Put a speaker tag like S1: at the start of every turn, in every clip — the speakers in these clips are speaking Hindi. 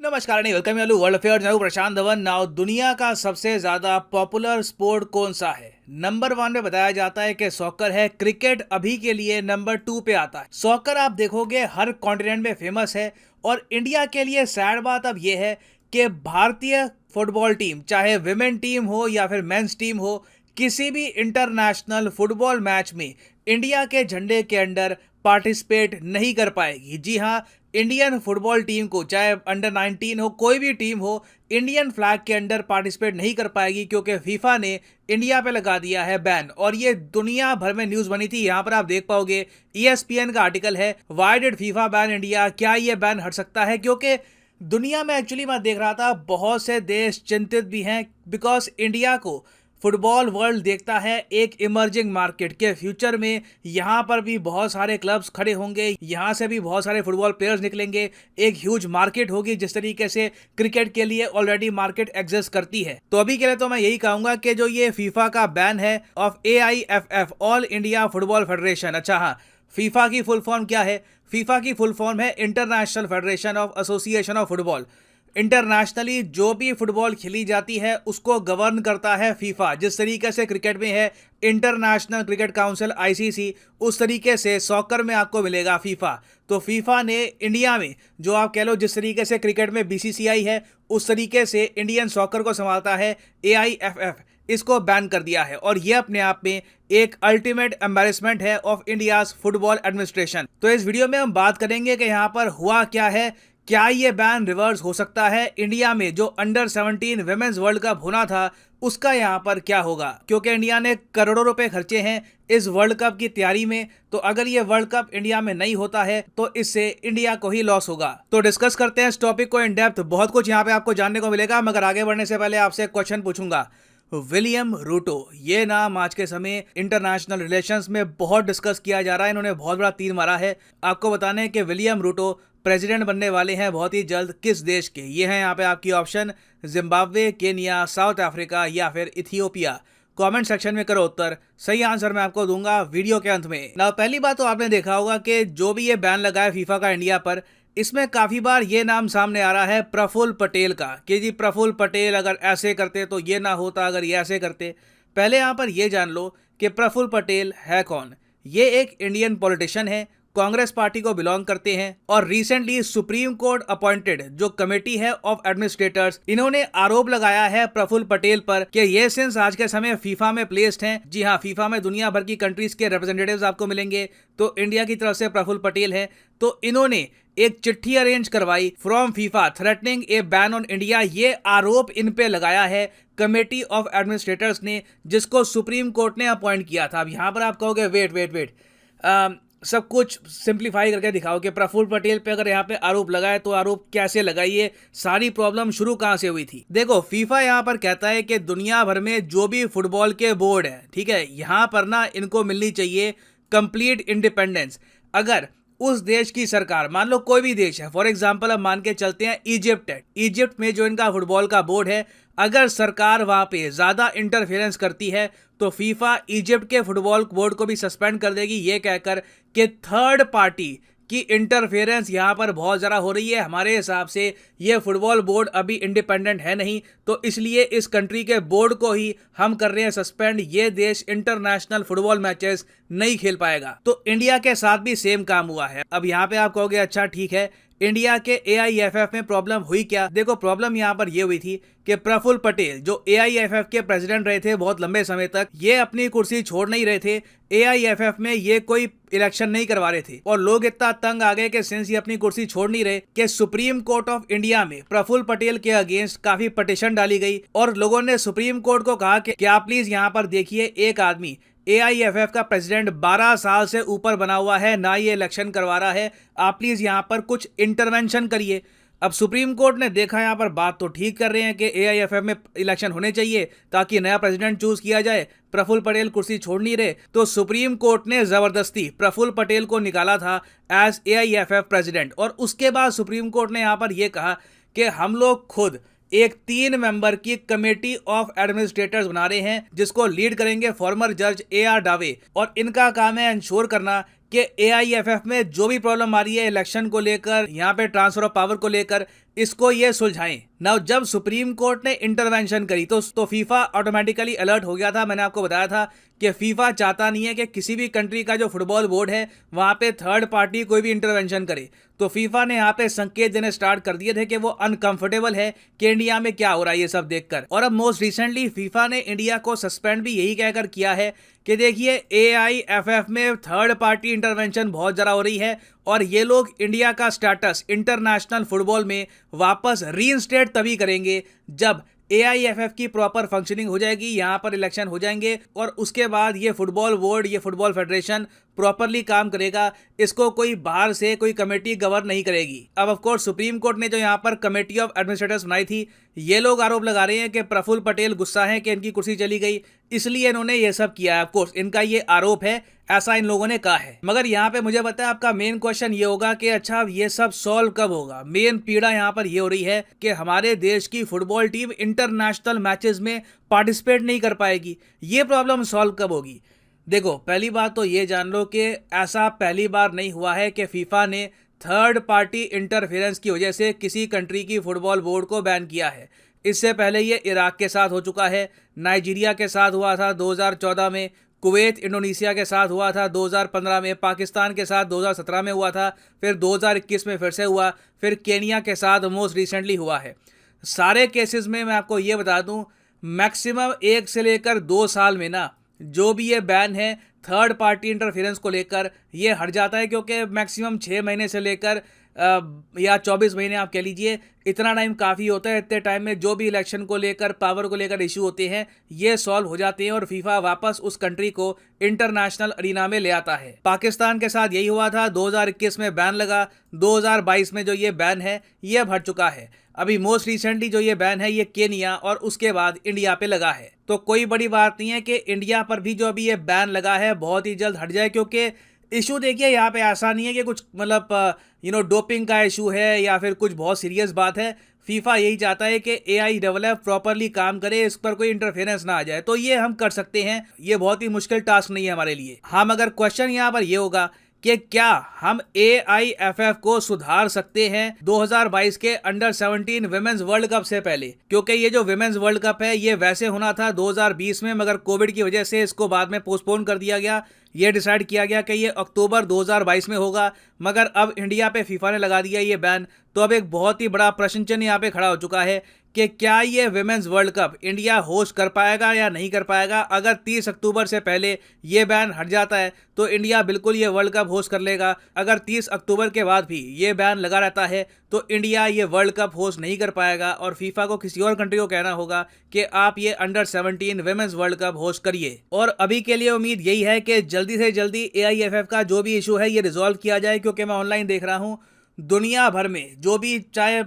S1: नमस्कार नहीं वेलकम यू वर्ल्ड अफेयर्स। मैं हूं प्रशांत धवन। नाउ दुनिया का सबसे ज्यादा पॉपुलर स्पोर्ट कौन सा है? नंबर 1 में बताया जाता है कि सॉकर है। क्रिकेट अभी के लिए नंबर 2 पे आता है। सॉकर आप देखोगे हर कॉन्टिनेंट में फेमस है और इंडिया के लिए सैड बात अब यह है कि भारतीय फुटबॉल टीम, चाहे विमेन टीम हो या फिर मेंस टीम हो, किसी भी इंटरनेशनल फुटबॉल मैच में इंडिया के झंडे के अंडर पार्टिसिपेट नहीं कर पाएगी। जी हाँ, इंडियन फुटबॉल टीम को, चाहे अंडर 19 हो, कोई भी टीम हो, इंडियन फ्लैग के अंडर पार्टिसिपेट नहीं कर पाएगी क्योंकि फीफा ने इंडिया पे लगा दिया है बैन। और ये दुनिया भर में न्यूज़ बनी थी। यहाँ पर आप देख पाओगे ESPN का आर्टिकल है, why did FIFA ban India? क्या ये बैन हट सकता है? क्योंकि दुनिया में एक्चुअली मैं देख रहा था बहुत से देश चिंतित भी हैं बिकॉज इंडिया को फुटबॉल वर्ल्ड देखता है एक इमर्जिंग मार्केट के फ्यूचर में। यहाँ पर भी बहुत सारे क्लब्स खड़े होंगे, यहाँ से भी बहुत सारे फुटबॉल प्लेयर्स निकलेंगे, एक ह्यूज मार्केट होगी जिस तरीके से क्रिकेट के लिए ऑलरेडी मार्केट एग्जिस्ट करती है। तो अभी के लिए तो मैं यही कहूंगा कि जो ये फीफा का बैन है of AIFF, all India football federation. अच्छा हाँ, फीफा की फुल फॉर्म क्या है? फीफा की फुल फॉर्म है international federation of association of football. Internationally जो भी फुटबॉल खेली जाती है उसको गवर्न करता है फीफा। जिस तरीके से क्रिकेट में है इंटरनेशनल क्रिकेट काउंसिल ICC, उस तरीके से सॉकर में आपको मिलेगा फीफा। तो फीफा ने इंडिया में, जो आप कह लो जिस तरीके से क्रिकेट में BCCI है, उस तरीके से इंडियन सॉकर को संभालता है AIFF, इसको बैन कर दिया है। और ये अपने आप में एक अल्टीमेट एम्बैरेसमेंट है ऑफ इंडियाज फुटबॉल एडमिनिस्ट्रेशन। तो इस वीडियो में हम बात करेंगे कि यहाँ पर हुआ क्या है, क्या ये बैन रिवर्स हो सकता है, इंडिया में जो अंडर 17 विमेंस वर्ल्ड कप होना था उसका यहाँ पर क्या होगा, क्योंकि इंडिया ने करोड़ों रुपए खर्चे हैं इस वर्ल्ड कप की तैयारी में। तो अगर ये वर्ल्ड कप इंडिया में नहीं होता है तो इससे इंडिया को ही लॉस होगा। तो डिस्कस करते हैं इस टॉपिक को इन डेप्थ। बहुत कुछ यहाँ पे आपको जानने को मिलेगा, मगर आगे बढ़ने से पहले आपसे एक क्वेश्चन पूछूंगा। विलियम रूटो, ये नाम आज के समय इंटरनेशनल रिलेशंस में बहुत डिस्कस किया जा रहा है। इन्होंने बहुत बड़ा तीर मारा है। आपको बताने हैं कि विलियम रूटो प्रेसिडेंट बनने वाले हैं बहुत ही जल्द। किस देश के? ये हैं यहाँ पे आपकी option, Zimbabwe, Kenya, south Africa या फिर इथियोपिया। कमेंट सेक्शन में करो उत्तर। सही आंसर मैं आपको दूंगा वीडियो के अंत में। ना पहली बात तो आपने देखा होगा कि जो भी ये बैन लगा है फीफा का इंडिया पर, इसमें काफी बार ये नाम सामने आ रहा है प्रफुल्ल पटेल का, कि जी प्रफुल्ल पटेल अगर ऐसे करते तो ये ना होता, अगर ये ऐसे करते। पहले यहाँ पर ये जान लो कि प्रफुल्ल पटेल है कौन। ये एक इंडियन पॉलिटिशियन है, कांग्रेस पार्टी को बिलोंग करते हैं और रिसेंटली सुप्रीम कोर्ट अपॉइंटेड जो कमेटी है ऑफ एडमिनिस्ट्रेटर्स, इन्होंने आरोप लगाया है प्रफुल्ल पटेल पर कि ये सिंस आज के समय फीफा में प्लेस्ड हैं। जी हाँ, फीफा में दुनिया भर की कंट्रीज के रिप्रेजेंटेटिव्स आपको मिलेंगे, तो इंडिया की तरफ से प्रफुल्ल पटेल है। तो इन्होंने एक चिट्ठी अरेंज करवाई from FIFA threatening A ban on India. ये आरोप इन पे लगाया है कमेटी ऑफ एडमिनिस्ट्रेटर्स ने, जिसको सुप्रीम कोर्ट ने अपॉइंट किया था। अब यहाँ पर आप कहोगे वेट, सब कुछ सिंप्लीफाई करके दिखाओ कि प्रफुल्ल पटेल पे अगर यहाँ पे आरोप लगाए तो आरोप कैसे लगाइए, सारी प्रॉब्लम शुरू कहाँ से हुई थी। देखो, फीफा यहाँ पर कहता है कि दुनिया भर में जो भी फुटबॉल के बोर्ड है, ठीक है, यहाँ पर ना इनको मिलनी चाहिए कंप्लीट इंडिपेंडेंस। अगर उस देश की सरकार, मान लो कोई भी देश है, फॉर एग्जांपल अब मान के चलते हैं इजिप्ट है, इजिप्ट में जो इनका फुटबॉल का बोर्ड है, अगर सरकार वहां पे ज्यादा इंटरफेरेंस करती है तो फीफा इजिप्ट के फुटबॉल बोर्ड को भी सस्पेंड कर देगी, ये कहकर कि थर्ड पार्टी की इंटरफेरेंस यहाँ पर बहुत ज़्यादा हो रही है। हमारे हिसाब से ये फुटबॉल बोर्ड अभी इंडिपेंडेंट है नहीं, तो इसलिए इस कंट्री के बोर्ड को ही हम कर रहे हैं सस्पेंड। ये देश इंटरनेशनल फुटबॉल मैचेस नहीं खेल पाएगा। तो इंडिया के साथ भी सेम काम हुआ है। अब यहाँ पे आप कहोगे अच्छा ठीक है, इंडिया के AIFF में प्रॉब्लम हुई क्या? देखो, प्रॉब्लम यहाँ पर ये हुई थी कि प्रफुल्ल पटेल जो AIFF के प्रेसिडेंट रहे थे बहुत लंबे समय तक, ये अपनी कुर्सी छोड़ नहीं रहे थे। AIFF में ये कोई इलेक्शन नहीं करवा रहे थे और लोग इतना तंग आ गए कि सिंस ये अपनी कुर्सी छोड़ नहीं रहे कि सुप्रीम कोर्ट ऑफ इंडिया में प्रफुल्ल पटेल के अगेंस्ट काफी पिटीशन डाली गई और लोगों ने सुप्रीम कोर्ट को कहा कि क्या प्लीज यहाँ पर देखिए, एक आदमी AIFF का प्रेसिडेंट 12 साल से ऊपर बना हुआ है, ना ये इलेक्शन करवा रहा है, आप प्लीज यहाँ पर कुछ इंटरवेंशन करिए। अब सुप्रीम कोर्ट ने देखा यहाँ पर बात तो ठीक कर रहे हैं कि AIFF में इलेक्शन होने चाहिए ताकि नया प्रेसिडेंट चूज किया जाए, प्रफुल्ल पटेल कुर्सी छोड़ नहीं रहे, तो सुप्रीम कोर्ट ने जबरदस्ती प्रफुल्ल पटेल को निकाला था एज AIFF प्रेसिडेंट। और उसके बाद सुप्रीम कोर्ट ने यहाँ पर यह कहा कि हम लोग खुद एक 3 मेंबर की कमेटी ऑफ एडमिनिस्ट्रेटर्स बना रहे हैं, जिसको लीड करेंगे फॉर्मर जज AR डावे, और इनका काम है इंश्योर करना कि AIFF में जो भी प्रॉब्लम आ रही है इलेक्शन को लेकर, यहाँ पे ट्रांसफर ऑफ पावर को लेकर, इसको ये सुलझाएं। नाउ जब सुप्रीम कोर्ट ने इंटरवेंशन करी तो फीफा ऑटोमेटिकली अलर्ट हो गया था। मैंने आपको बताया था कि फीफा चाहता नहीं है कि किसी भी कंट्री का जो फुटबॉल बोर्ड है वहां पे थर्ड पार्टी कोई भी इंटरवेंशन करे। तो फीफा ने यहाँ पे संकेत देने स्टार्ट कर दिए थे कि वो अनकंफर्टेबल है कि इंडिया में क्या हो रहा है ये सब देखकर। और अब मोस्ट रिसेंटली फीफा ने इंडिया को सस्पेंड भी यही कहकर किया है कि देखिए AIFF में थर्ड पार्टी इंटरवेंशन बहुत ज़्यादा हो रही है और ये लोग इंडिया का स्टेटस इंटरनेशनल फुटबॉल में वापस रीइंस्टेट तभी करेंगे जब AIFF की प्रॉपर फंक्शनिंग हो जाएगी, यहाँ पर इलेक्शन हो जाएंगे और उसके बाद ये फुटबॉल बोर्ड, ये फुटबॉल फेडरेशन प्रॉपरली काम करेगा। इसको कोई बाहर से कोई कमेटी गवर्न नहीं करेगी। अब ऑफ कोर्स सुप्रीम कोर्ट ने जो यहाँ पर कमेटी ऑफ एडमिनिस्ट्रेटर्स बनाई थी, ये लोग आरोप लगा रहे हैं कि प्रफुल्ल पटेल गुस्सा है कि इनकी कुर्सी चली गई, इसलिए इन्होंने ये सब किया है। ऑफ कोर्स इनका ये आरोप है, ऐसा इन लोगों ने कहा है। मगर यहाँ पे मुझे पता है आपका मेन क्वेश्चन ये होगा कि अच्छा अब ये सब सॉल्व कब होगा। मेन पीड़ा यहाँ पर ये हो रही है कि हमारे देश की फुटबॉल टीम इंटरनेशनल मैचेस में पार्टिसिपेट नहीं कर पाएगी। ये प्रॉब्लम सॉल्व कब होगी? देखो, पहली बात तो ये जान लो कि ऐसा पहली बार नहीं हुआ है कि फीफा ने थर्ड पार्टी इंटरफेरेंस की वजह से किसी कंट्री की फुटबॉल बोर्ड को बैन किया है। इससे पहले ये इराक के साथ हो चुका है, नाइजीरिया के साथ हुआ था 2014 में, कुवैत इंडोनेशिया के साथ हुआ था 2015 में, पाकिस्तान के साथ 2017 में हुआ था, फिर 2021 में फिर से हुआ, फिर केनिया के साथ मोस्ट रिसेंटली हुआ है। सारे केसेस में मैं आपको ये बता दूं, मैक्सिमम 1 से लेकर 2 साल में ना जो भी ये बैन है थर्ड पार्टी इंटरफेरेंस को लेकर ये हट जाता है, क्योंकि मैक्सिमम 6 महीने से लेकर या 24 महीने आप कह लीजिए, इतना टाइम काफ़ी होता है। इतने टाइम में जो भी इलेक्शन को लेकर, पावर को लेकर इशू होते हैं ये सॉल्व हो जाते हैं और फीफा वापस उस कंट्री को इंटरनेशनल अरीना में ले आता है। पाकिस्तान के साथ यही हुआ था, 2021 में बैन लगा, 2022 में जो ये बैन है ये अब हट चुका है। अभी मोस्ट रिसेंटली जो ये बैन है ये केनिया और उसके बाद इंडिया पे लगा है। तो कोई बड़ी बात नहीं है कि इंडिया पर भी जो अभी ये बैन लगा है बहुत ही जल्द हट जाए, क्योंकि इशू देखिए यहाँ पे ऐसा नहीं है कि कुछ मतलब डोपिंग का इशू है या फिर कुछ बहुत सीरियस बात है। फीफा यही चाहता है कि AIFF प्रॉपरली काम करे, इस पर कोई इंटरफेरेंस ना आ जाए। तो ये हम कर सकते हैं, ये बहुत ही मुश्किल टास्क नहीं है हमारे लिए। हाँ, मगर क्वेश्चन यहाँ पर ये होगा कि क्या हम AIFF को सुधार सकते हैं 2022 के अंडर 17 विमेंस वर्ल्ड कप से पहले? क्योंकि ये जो विमेंस वर्ल्ड कप है ये वैसे होना था 2020 में, मगर कोविड की वजह से इसको बाद में पोस्टपोन कर दिया गया। ये डिसाइड किया गया कि ये अक्टूबर 2022 में होगा, मगर अब इंडिया पे फीफा ने लगा दिया ये बैन। तो अब एक बहुत ही बड़ा प्रश्न चिन्ह यहाँ पे खड़ा हो चुका है कि क्या ये women's world cup India host कर पाएगा या नहीं कर पाएगा। अगर 30 अक्टूबर से पहले ये बैन हट जाता है तो इंडिया बिल्कुल ये वर्ल्ड कप होस्ट कर लेगा। अगर 30 अक्टूबर के बाद भी ये बैन लगा रहता है तो इंडिया ये वर्ल्ड कप होस्ट नहीं कर पाएगा और फीफा को किसी और कंट्री को कहना होगा कि आप ये under 17 women's world cup host करिए। और अभी के लिए उम्मीद यही है कि जल्दी से जल्दी AIFF का जो भी इशू है ये रिजॉल्व किया जाए, क्योंकि मैं ऑनलाइन देख रहा हूँ दुनिया भर में जो भी, चाहे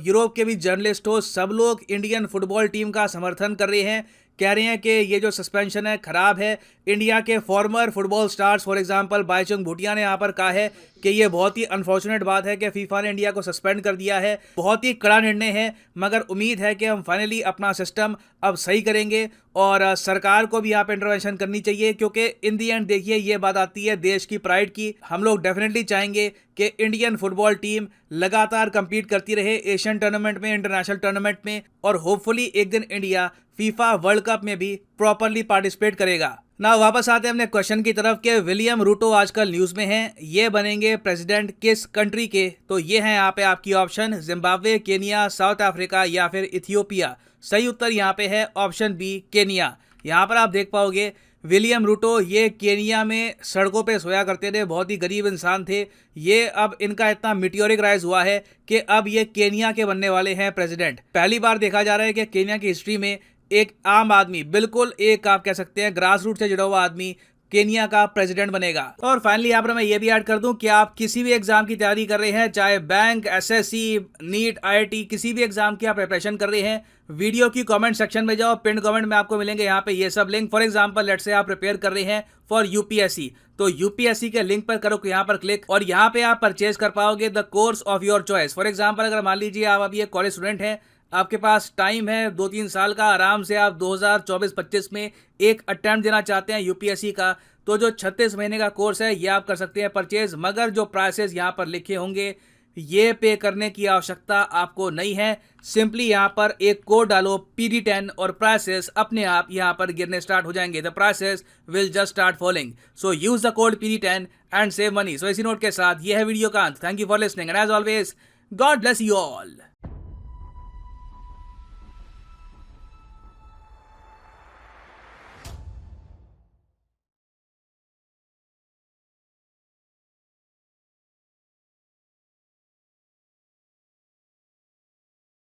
S1: यूरोप के भी जर्नलिस्ट हो, सब लोग इंडियन फुटबॉल टीम का समर्थन कर रहे हैं। कह रहे हैं कि ये जो सस्पेंशन है खराब है। इंडिया के former football stars for example Baichung Bhutia ने यहाँ पर कहा है कि ये बहुत ही अनफॉर्चुनेट बात है कि फीफा ने इंडिया को सस्पेंड कर दिया है, बहुत ही कड़ा निर्णय है, मगर उम्मीद है कि हम फाइनली अपना सिस्टम अब सही करेंगे और सरकार को भी यहाँ पे इंटरवेंशन करनी चाहिए, क्योंकि इन दी एंड देखिए ये बात आती है देश की प्राइड की। हम लोग डेफिनेटली चाहेंगे कि इंडियन फुटबॉल टीम लगातार compete करती रहे एशियन टूर्नामेंट में, इंटरनेशनल टूर्नामेंट में, और होपफुली एक दिन इंडिया फीफा वर्ल्ड कप में भी प्रॉपरली पार्टिसिपेट करेगा। ना वापस आते हैं अपने क्वेश्चन की तरफ के विलियम रूटो आजकल न्यूज में हैं, ये बनेंगे प्रेसिडेंट किस कंट्री के? तो ये हैं यहाँ पे आपकी option, Zimbabwe, Kenya, south Africa या फिर इथियोपिया। सही उत्तर यहाँ पे है ऑप्शन बी, केनिया। यहाँ पर आप देख पाओगे विलियम रूटो ये केनिया में सड़कों पे सोया करते थे, बहुत ही गरीब इंसान थे। ये अब इनका इतना मिटियोरिक राइज हुआ है कि अब ये केनिया के बनने वाले हैं प्रेसिडेंट। पहली बार देखा जा रहा है कि केनिया की हिस्ट्री में एक आम आदमी, बिल्कुल एक आप कह सकते हैं ग्रास रूट से जुड़ा हुआ आदमी केनिया का प्रेसिडेंट बनेगा। और फाइनली यहाँ पर मैं ये भी ऐड कर दूं कि आप किसी भी एग्जाम की तैयारी कर रहे हैं, चाहे बैंक, SSC, नीट, IIT, किसी भी एग्जाम की आप प्रिपरेशन कर रहे हैं, वीडियो की कमेंट सेक्शन में जाओ, पिन कमेंट में आपको मिलेंगे यहाँ पे ये सब link. For example let's say आप प्रिपेयर कर रहे हैं फॉर UPSC, तो UPSC के लिंक पर करो यहाँ पर क्लिक और यहाँ पे आप परचेज कर पाओगे the course of your choice. For example अगर मान लीजिए आप अभी एक कॉलेज स्टूडेंट हैं, आपके पास टाइम है 2-3 साल का, आराम से आप 2024-25 में एक अटेम्प्ट देना चाहते हैं UPSC का, तो जो 36 महीने का कोर्स है ये आप कर सकते हैं परचेज। मगर जो प्राइसेस यहाँ पर लिखे होंगे ये पे करने की आवश्यकता आपको नहीं है। सिंपली यहाँ पर एक कोड डालो PD10 और प्राइसेस अपने आप यहाँ पर गिरने स्टार्ट हो जाएंगे। The prices will just start following, so use the code PD10 and save money. So इसी नोट के साथ ये है वीडियो का अंत। Thank you for listening and as always God bless you all.